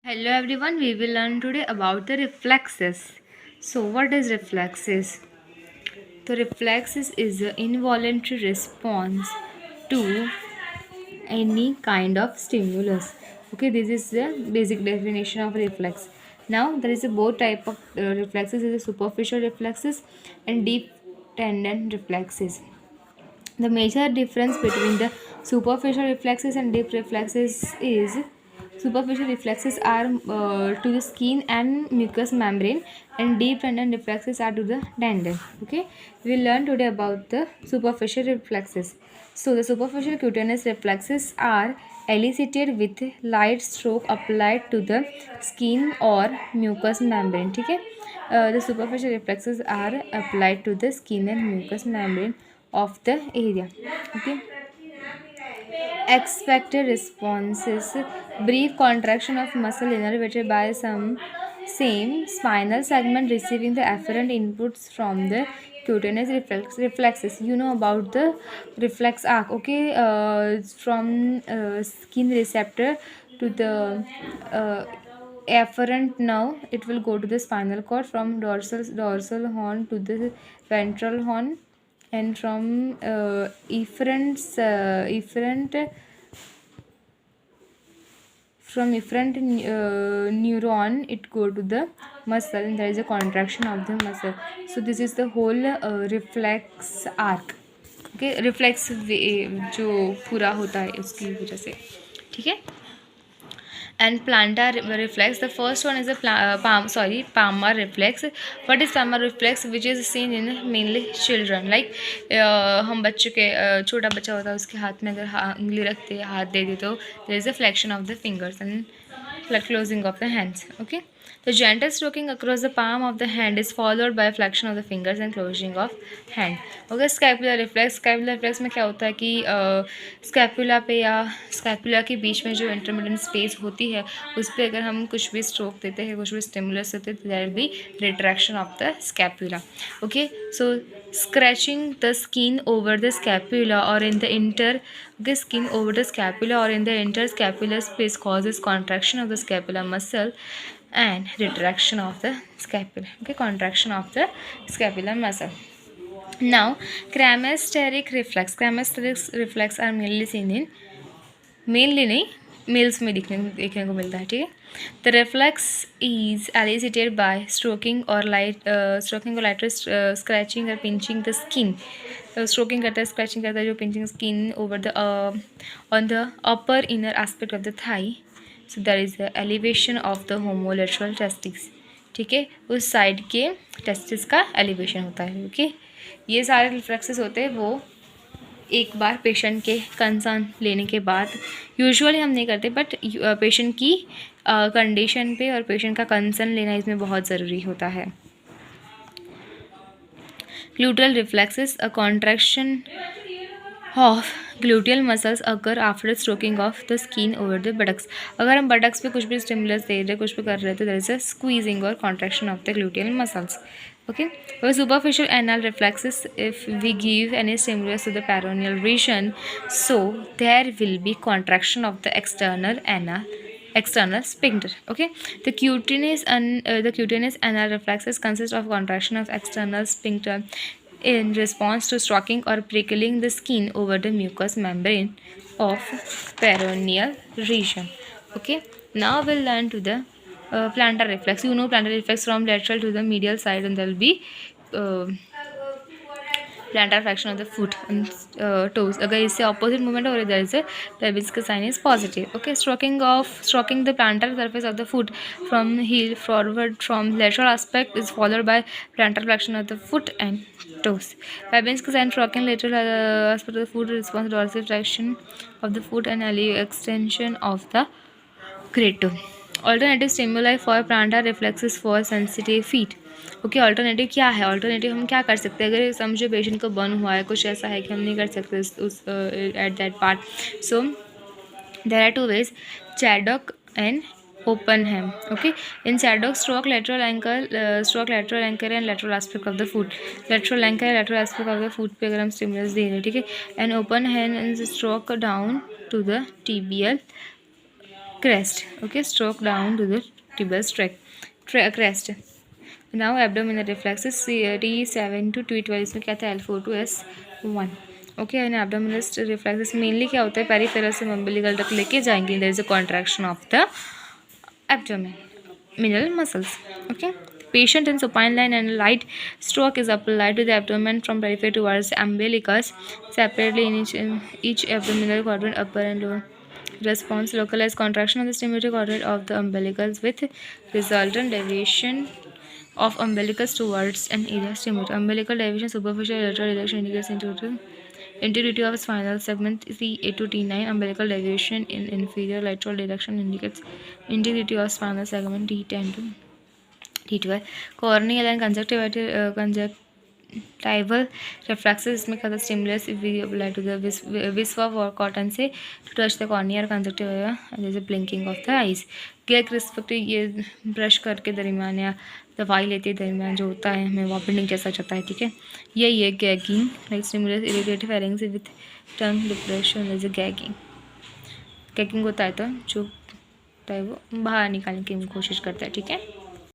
Hello everyone, we will learn today about the reflexes. So what is reflexes? The reflexes is an involuntary response to any kind of stimulus. Okay, this is the basic definition of reflex. Now there is a both type of reflexes, is a superficial reflexes and deep tendon reflexes. The major difference between the superficial reflexes and deep reflexes is superficial reflexes are to the skin and mucous membrane, and deep tendon reflexes are to the tendon. Okay, we will learn today about the superficial reflexes. So the superficial cutaneous reflexes are elicited with light stroke applied to the skin or mucous membrane. Okay, the superficial reflexes are applied to the skin and mucous membrane of the area. Okay, expected responses: brief contraction of muscle innervated by some same spinal segment receiving the afferent inputs from the cutaneous reflexes. You know about the reflex arc. Okay, from skin receptor to the afferent nerve, it will go to the spinal cord, from dorsal horn to the ventral horn, and from efferent from efferent neuron, it go to the muscle, and there is a contraction of the muscle. So this is the whole reflex arc. Okay, reflex जो पूरा होता है उसकी वजह से. ठीक है. And plantar reflex, the first one is a palmar reflex. What is palmar reflex? Which is seen in mainly children, like हम बच्चों के छोटा बच्चा होता है, उसके हाथ में अगर उंगली रखते हैं, हाथ दे दे, तो there is a flexion of the fingers and closing of the hands. Okay, the gentle stroking across the palm of the hand is followed by flexion of the fingers and closing of hand. Okay, scapular reflex में क्या होता है कि scapula पे या scapula के बीच में जो इंटरमीडिएट स्पेस होती है, उस पर अगर हम कुछ भी स्ट्रोक देते हैं, कुछ भी स्टिमुलस देते हैं, तो there will be retraction of the scapula. Okay, so scratching the skin over the scapula or in the skin over the scapula or in the interscapular space causes contraction of the scapular muscle and retraction of the scapula. Okay, contraction of the scapular muscle. Now cremasteric reflex are mainly seen in नहीं males में देखने को मिलता है. ठीक है. The reflex is elicited by stroking और lighter scratching और पिंचिंग द स्किन. स्ट्रोकिंग करता है, स्क्रैचिंग करता है, जो pinching skin over the on the upper inner aspect of the thigh. So that is the elevation of the homolateral testis. ठीक है, उस साइड के टेस्टिस का एलिवेशन होता है. ओके, ये सारे रिफ्लेक्सेस होते हैं वो एक बार पेशेंट के कंसर्न लेने के बाद, यूजुअली हम नहीं करते, बट पेशेंट की कंडीशन पे और पेशेंट का कंसर्न लेना इसमें बहुत ज़रूरी होता है. Gluteal reflexes, a contraction of gluteal muscles अगर after stroking of the skin over the buttocks. अगर हम बटक्स पे कुछ भी स्टिमुलस दे रहे, कुछ भी कर रहे, तो देयर इज अ स्क्वीजिंग और contraction of the gluteal muscles. Okay, for superficial anal reflexes, if we give any stimulus to the peroneal region, so there will be contraction of the external sphincter. Okay, the cutaneous anal reflexes consist of contraction of external sphincter in response to stroking or prickling the skin over the mucous membrane of peroneal region. Okay, now we'll learn to the plantar reflex. You know plantar reflex from lateral to the medial side, and there will be plantar flexion of the foot and toes. अगर इससे opposite movement हो there is a pelvis का sign is positive. Okay, stroking the plantar surface of the foot from heel forward from lateral aspect is followed by plantar flexion of the foot and toes. Pelvis का sign stroking lateral aspect of the foot responds to dorsal flexion of the foot and extension of the great toe. Alternative stimuli for plantar reflexes for sensitive feet. Okay, alternative क्या है? Alternative हम क्या कर सकते हैं अगर समझो patient को बर्न हुआ है, कुछ ऐसा है कि हम नहीं कर सकते उस at that part. So there are two ways, Chaddock and Oppenheim. Okay, in Chaddock stroke lateral ankle and lateral aspect of the foot. Lateral ankle lateral aspect of the foot पे अगर हम स्टिमुलस दे रहे हैं. ठीक है, and Oppenheim stroke down to the tibial crest. Okay, stroke down to the tibial crest. Now abdominal reflexes T7 to T12 इसमें क्या था L4 to S1. Okay and abdominal reflexes mainly क्या होता है पेरिफेरल से umbilical तक लेके जाएंगे. There is a contraction of the abdominal muscles. Okay, patient in supine line and light stroke is applied to the abdomen from periphery towards umbilicus separately in each abdominal quadrant, upper and lower. Response: localized contraction of the stimulated quadrant of the umbilicus with resultant deviation of umbilicus towards an area stimulated. Umbilical deviation, superficial lateral direction indicates integrity of spinal segment C8 to T9. Umbilical deviation in inferior lateral direction indicates integrity of spinal segment T10 to T12. Corneal and conjunctival reflexes इसमें क्या था stimulus if we apply to the visva or cotton से to touch the cornea or conjunctiva and there is a blinking of the eyes. Gag respect ये brush करके दरमियान या दवाई लेते दरमियान जो होता है हमें वॉमिटिंग जैसा चलता है. ठीक है, यही है gagging. Like stimulus irritative pharynx with tongue depression is a gagging होता है तो जो होता है वो बाहर निकालने की कोशिश करता है. ठीक है.